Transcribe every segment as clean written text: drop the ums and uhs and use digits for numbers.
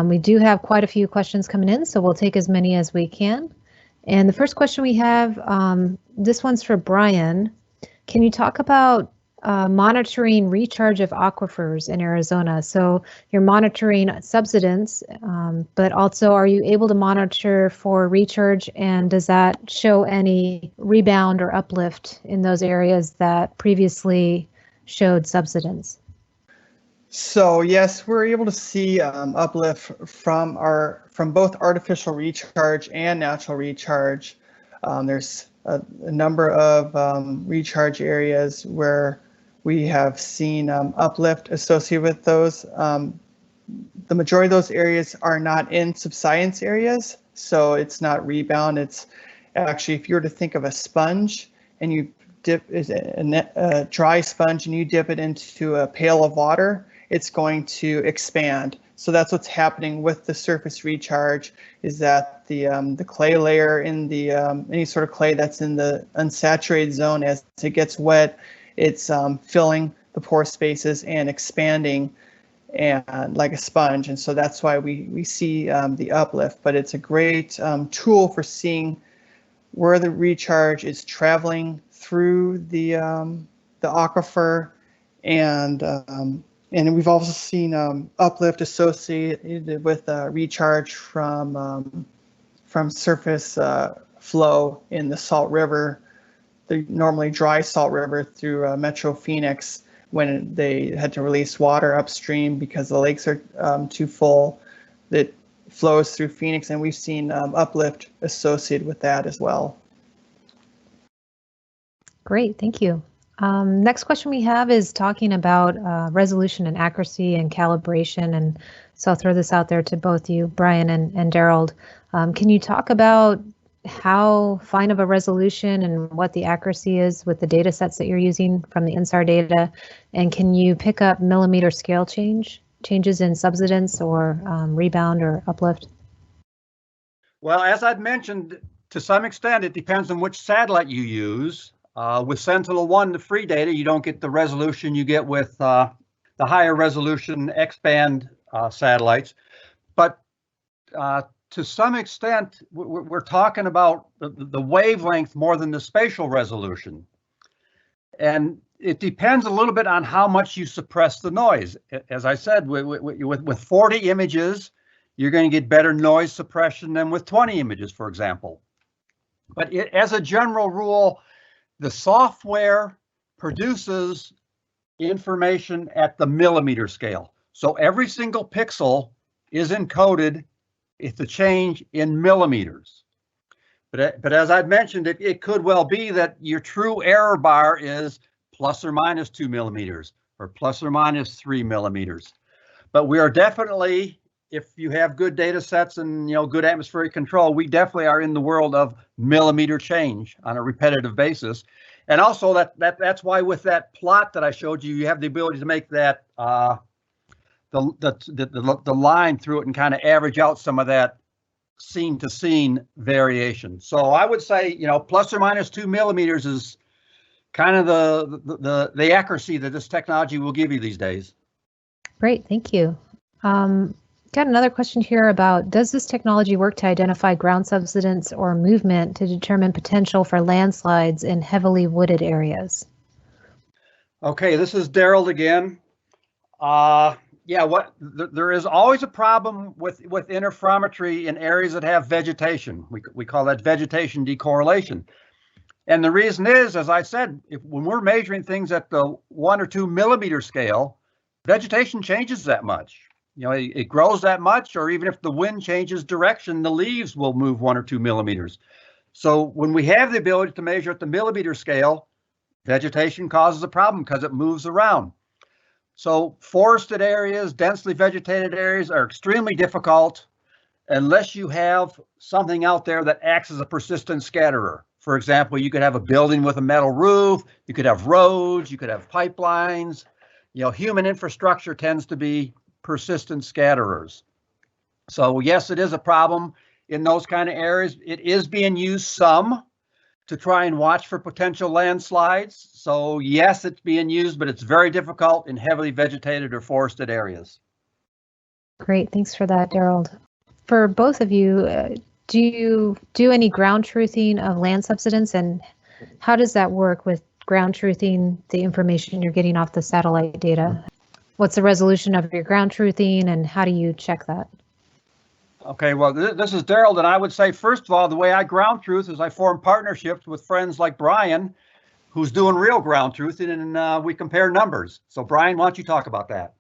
We do have quite a few questions coming in, so we'll take as many as we can. And the first question we have, this one's for Brian. Can you talk about monitoring recharge of aquifers in Arizona? So you're monitoring subsidence, but also are you able to monitor for recharge, and does that show any rebound or uplift in those areas that previously showed subsidence? So yes, we're able to see uplift from both artificial recharge and natural recharge. There's a number of recharge areas where we have seen uplift associated with those. The majority of those areas are not in subsidence areas, so it's not rebound. It's actually, if you were to think of a sponge and you dip a dry sponge and you dip it into a pail of water, it's going to expand. So that's what's happening with the surface recharge, is that the clay layer in the any sort of clay that's in the unsaturated zone, as it gets wet, it's filling the pore spaces and expanding and like a sponge. And so that's why we see the uplift. But it's a great tool for seeing where the recharge is traveling through the aquifer, and we've also seen uplift associated with recharge from surface flow in the Salt River, the normally dry Salt River, through Metro Phoenix, when they had to release water upstream because the lakes are too full. That flows through Phoenix, and we've seen uplift associated with that as well. Great, thank you. Next question we have is talking about resolution and accuracy and calibration, and so I'll throw this out there to both you, Brian and Derrold. Can you talk about how fine of a resolution and what the accuracy is with the data sets that you're using from the INSAR data, and can you pick up millimeter scale changes in subsidence or rebound or uplift? Well, as I'd mentioned, to some extent it depends on which satellite you use. With Sentinel-1, the free data, you don't get the resolution you get with the higher resolution X-band satellites. But to some extent, we're talking about the wavelength more than the spatial resolution. And it depends a little bit on how much you suppress the noise. As I said, with 40 images, you're going to get better noise suppression than with 20 images, for example. But as a general rule, the software produces information at the millimeter scale. So every single pixel is encoded with the change in millimeters. But as I've mentioned, it could well be that your true error bar is plus or minus 2 millimeters or plus or minus 3 millimeters. But we are definitely, if you have good data sets and good atmospheric control, we definitely are in the world of millimeter change on a repetitive basis. And also that's why with that plot that I showed you, you have the ability to make that the line through it and kind of average out some of that scene to scene variation. So I would say, plus or minus 2 millimeters is kind of the accuracy that this technology will give you these days. Great, thank you. Got another question here about, does this technology work to identify ground subsidence or movement to determine potential for landslides in heavily wooded areas? Okay, this is Derrold again. There is always a problem with interferometry in areas that have vegetation. We call that vegetation decorrelation. And the reason is, as I said, when we're measuring things at the 1 or 2 millimeter scale, vegetation changes that much. It grows that much, or even if the wind changes direction, the leaves will move 1 or 2 millimeters. So when we have the ability to measure at the millimeter scale, vegetation causes a problem because it moves around. So forested areas, densely vegetated areas are extremely difficult unless you have something out there that acts as a persistent scatterer. For example, you could have a building with a metal roof, you could have roads, you could have pipelines. Human infrastructure tends to be persistent scatterers. So yes, it is a problem in those kind of areas. It is being used some to try and watch for potential landslides. So yes, it's being used, but it's very difficult in heavily vegetated or forested areas. Great, thanks for that, Derrold. For both of you, do you do any ground truthing of land subsidence, and how does that work with ground truthing the information you're getting off the satellite data? What's the resolution of your ground truthing, and how do you check that? Okay, well, this is Derrold, and I would say, first of all, the way I ground truth is I form partnerships with friends like Brian, who's doing real ground truthing, and we compare numbers. So Brian, why don't you talk about that?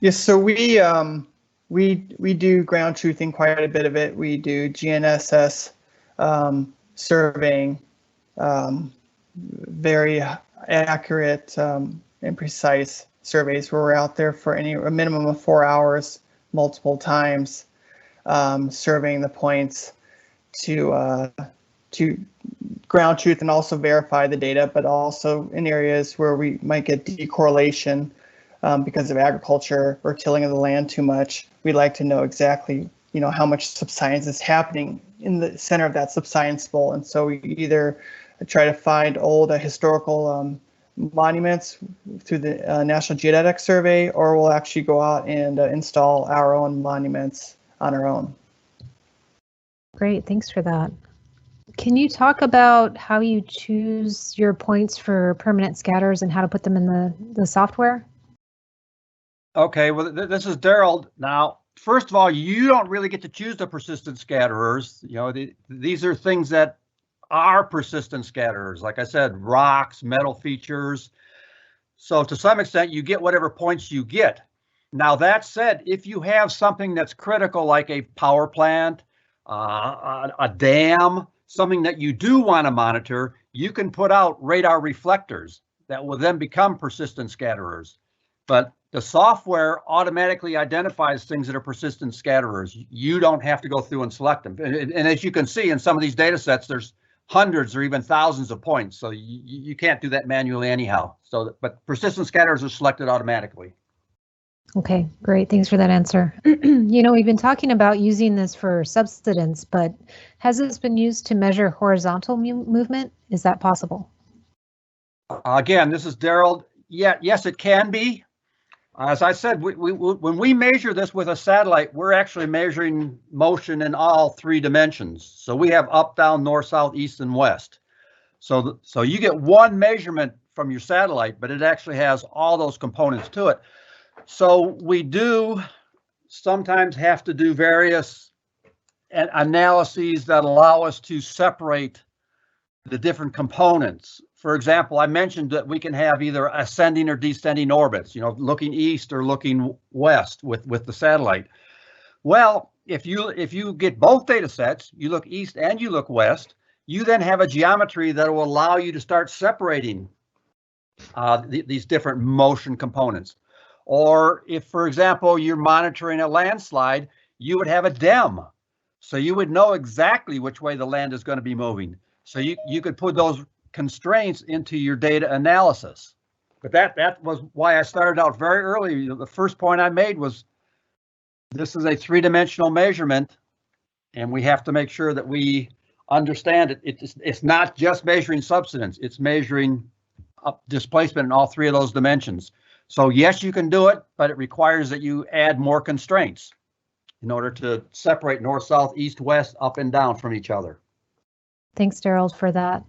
Yes, so we do ground truthing, quite a bit of it. We do GNSS surveying, very accurate and precise surveys where we're out there for a minimum of 4 hours, multiple times, surveying the points to ground truth and also verify the data, but also in areas where we might get decorrelation because of agriculture or tilling of the land too much. We like to know exactly, how much subsidence is happening in the center of that subsidence bowl. And so we either try to find old historical monuments through the National Geodetic Survey, or we'll actually go out and install our own monuments on our own. Great, thanks for that. Can you talk about how you choose your points for permanent scatters and how to put them in the software? Okay, well, this is Derrold. Now, first of all, you don't really get to choose the persistent scatterers. These are things that are persistent scatterers. Like I said, rocks, metal features. So to some extent, you get whatever points you get. Now, that said, if you have something that's critical, like a power plant, a dam, something that you do want to monitor, you can put out radar reflectors that will then become persistent scatterers. But the software automatically identifies things that are persistent scatterers. You don't have to go through and select them. And as you can see in some of these data sets, there's hundreds or even thousands of points. So you can't do that manually anyhow. But persistent scatterers are selected automatically. Okay, great. Thanks for that answer. We've been talking about using this for subsidence, but has this been used to measure horizontal movement? Is that possible? Again, this is Derrold. Yeah, yes, it can be. As I said, when we measure this with a satellite, we're actually measuring motion in all 3 dimensions. So we have up, down, north, south, east, and west. So you get one measurement from your satellite, but it actually has all those components to it. So we do sometimes have to do various analyses that allow us to separate the different components. For example, I mentioned that we can have either ascending or descending orbits, looking east or looking west with the satellite. Well, if you get both data sets, you look east and you look west, you then have a geometry that will allow you to start separating these different motion components. Or if, for example, you're monitoring a landslide, you would have a DEM. So you would know exactly which way the land is going to be moving. So you could put those constraints into your data analysis. But that was why I started out very early. The first point I made was this is a 3-dimensional measurement, and we have to make sure that we understand it. It's not just measuring subsidence, it's measuring displacement in all 3 of those dimensions. So yes, you can do it, but it requires that you add more constraints in order to separate north, south, east, west, up and down from each other. Thanks, Derrold, for that.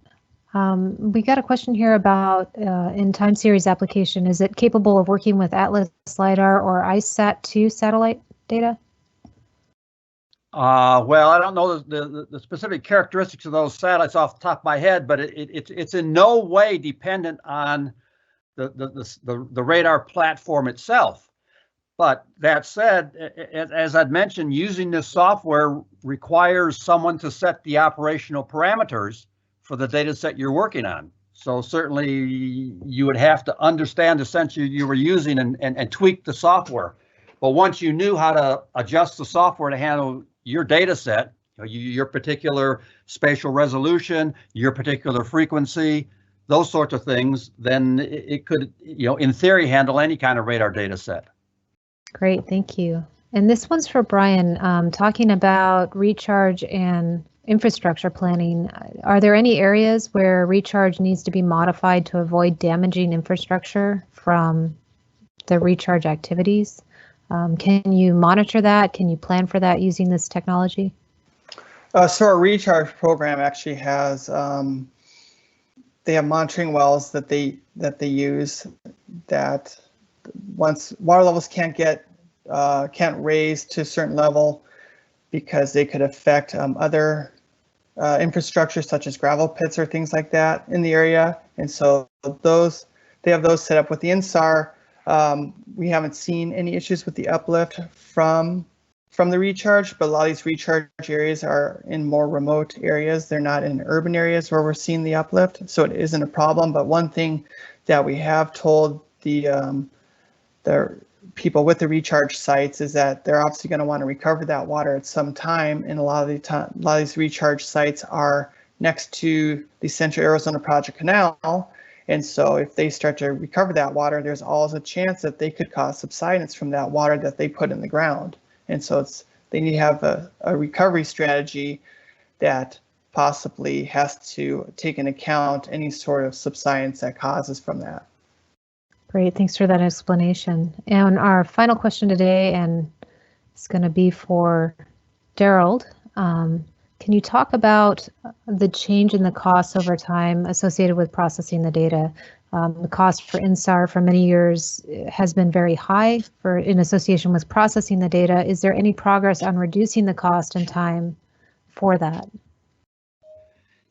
We got a question here about in time series application. Is it capable of working with Atlas LiDAR or ICESat-2 satellite data? Well, I don't know the specific characteristics of those satellites off the top of my head, but it's in no way dependent on the radar platform itself. But that said, as I'd mentioned, using this software requires someone to set the operational parameters for the data set you're working on. So certainly you would have to understand the sensor you were using and tweak the software. But once you knew how to adjust the software to handle your data set, your particular spatial resolution, your particular frequency, those sorts of things, then it could, in theory, handle any kind of radar data set. Great, thank you. And this one's for Brian, talking about recharge and infrastructure planning. Are there any areas where recharge needs to be modified to avoid damaging infrastructure from the recharge activities? Can you monitor that? Can you plan for that using this technology? So our recharge program actually has, they have monitoring wells that they use that once water levels can't raise to a certain level because they could affect other infrastructure such as gravel pits or things like that in the area. And so they have those set up with the INSAR. We haven't seen any issues with the uplift from the recharge, but a lot of these recharge areas are in more remote areas. They're not in urban areas where we're seeing the uplift, so it isn't a problem. But one thing that we have told the people with the recharge sites is that they're obviously going to want to recover that water at some time, and a lot of these recharge sites are next to the Central Arizona Project Canal. And so if they start to recover that water, there's always a chance that they could cause subsidence from that water that they put in the ground. And so they need to have a recovery strategy that possibly has to take into account any sort of subsidence that causes from that. Great, thanks for that explanation. And our final question today, and it's going to be for Derrold. Can you talk about the change in the costs over time associated with processing the data? The cost for INSAR for many years has been very high in association with processing the data. Is there any progress on reducing the cost and time for that?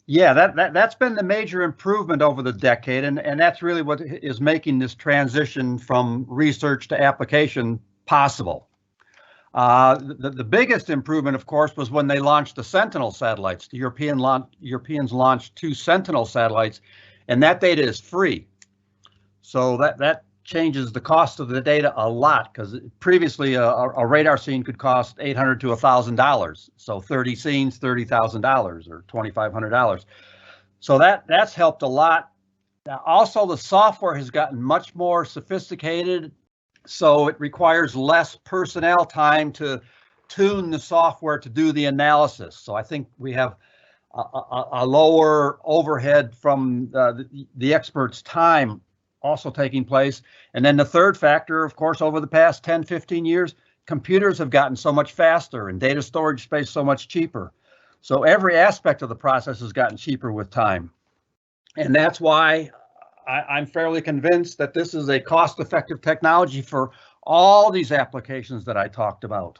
Yeah, that's been the major improvement over the decade, and that's really what is making this transition from research to application possible. The biggest improvement, of course, was when they launched the Sentinel satellites. The Europeans launched 2 Sentinel satellites, and that data is free. So that changes the cost of the data a lot, because previously a radar scene could cost $800 to $1,000. So 30 scenes, $30,000 or $2,500. So that's helped a lot. Now, also, the software has gotten much more sophisticated, so it requires less personnel time to tune the software to do the analysis. So I think we have a lower overhead from the experts' time also taking place. And then the third factor, of course, over the past 10, 15 years, computers have gotten so much faster and data storage space so much cheaper. So every aspect of the process has gotten cheaper with time. And that's why I'm fairly convinced that this is a cost-effective technology for all these applications that I talked about.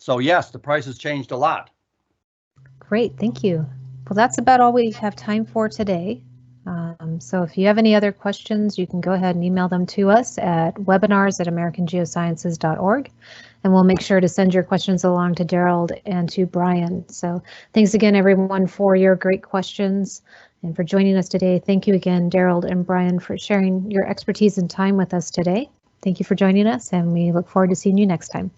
So yes, the price has changed a lot. Great, thank you. Well, that's about all we have time for today. So if you have any other questions, you can go ahead and email them to us at webinars@americangeosciences.org, and we'll make sure to send your questions along to Derrold and to Brian. So thanks again, everyone, for your great questions and for joining us today. Thank you again, Derrold and Brian, for sharing your expertise and time with us today. Thank you for joining us, and we look forward to seeing you next time.